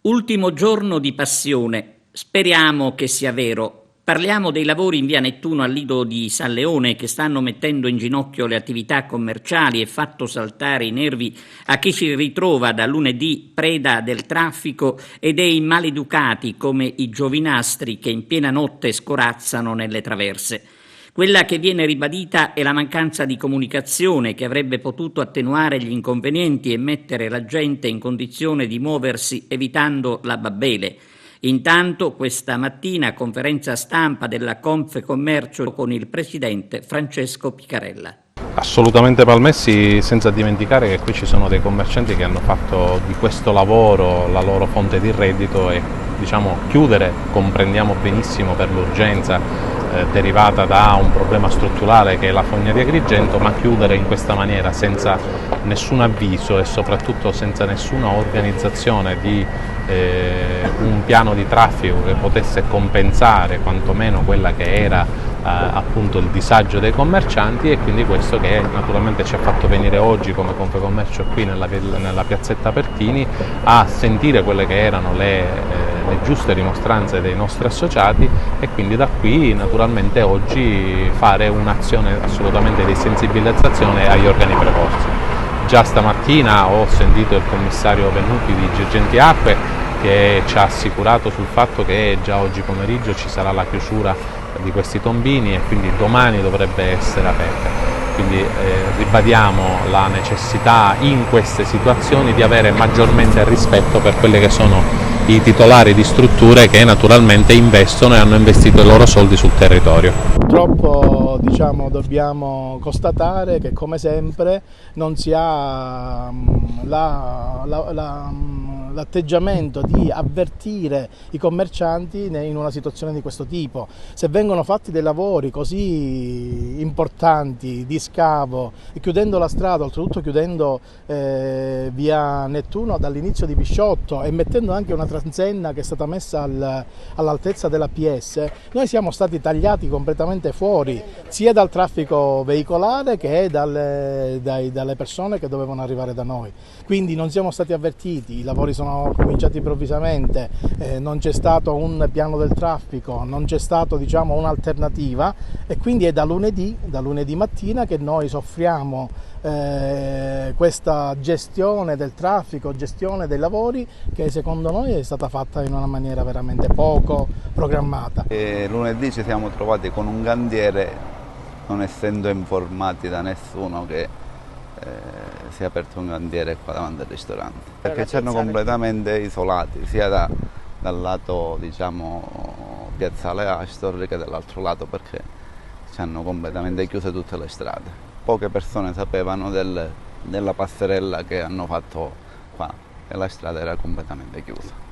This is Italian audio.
Ultimo giorno di passione. Speriamo che sia vero. Parliamo dei lavori in via Nettuno al Lido di San Leone che stanno mettendo in ginocchio le attività commerciali e fatto saltare i nervi a chi si ritrova da lunedì preda del traffico e dei maleducati come i giovinastri che in piena notte scorazzano nelle traverse. Quella che viene ribadita è la mancanza di comunicazione che avrebbe potuto attenuare gli inconvenienti e mettere la gente in condizione di muoversi evitando la Babele. Intanto questa mattina conferenza stampa della Confcommercio con il presidente Francesco Piccarella. Assolutamente Palmessi, senza dimenticare che qui ci sono dei commercianti che hanno fatto di questo lavoro la loro fonte di reddito e chiudere comprendiamo benissimo per l'urgenza derivata da un problema strutturale che è la fogna di Agrigento, ma chiudere in questa maniera senza nessun avviso e soprattutto senza nessuna organizzazione di un piano di traffico che potesse compensare quantomeno quella che era appunto il disagio dei commercianti, e quindi questo che naturalmente ci ha fatto venire oggi come Confcommercio qui nella piazzetta Pertini a sentire quelle che erano le giuste dimostranze dei nostri associati, e quindi da qui naturalmente oggi fare un'azione assolutamente di sensibilizzazione agli organi preposti. Già stamattina ho sentito il commissario Vennuti di Girgenti Acque che ci ha assicurato sul fatto che già oggi pomeriggio ci sarà la chiusura di questi tombini e quindi domani dovrebbe essere aperta. Quindi ribadiamo la necessità in queste situazioni di avere maggiormente rispetto per quelle che sono i titolari di strutture che naturalmente investono e hanno investito i loro soldi sul territorio. Purtroppo dobbiamo constatare che come sempre non si ha l'atteggiamento di avvertire i commercianti in una situazione di questo tipo. Se vengono fatti dei lavori così importanti di scavo e chiudendo la strada, oltretutto chiudendo via Nettuno dall'inizio di Pisciotto e mettendo anche una transenna che è stata messa all'altezza della PS, noi siamo stati tagliati completamente fuori sia dal traffico veicolare che dalle persone che dovevano arrivare da noi. Quindi non siamo stati avvertiti, i lavori sono cominciati improvvisamente, non c'è stato un piano del traffico, non c'è stato un'alternativa, e quindi è da lunedì mattina che noi soffriamo questa gestione del traffico, gestione dei lavori che secondo noi è stata fatta in una maniera veramente poco programmata. Lunedì ci siamo trovati con un cantiere, non essendo informati da nessuno che si è aperto un cantiere qua davanti al ristorante, perché ci hanno completamente isolati sia dal lato piazzale Astor che dall'altro lato, perché ci hanno completamente chiuse tutte le strade. Poche persone sapevano della passerella che hanno fatto qua e la strada era completamente chiusa.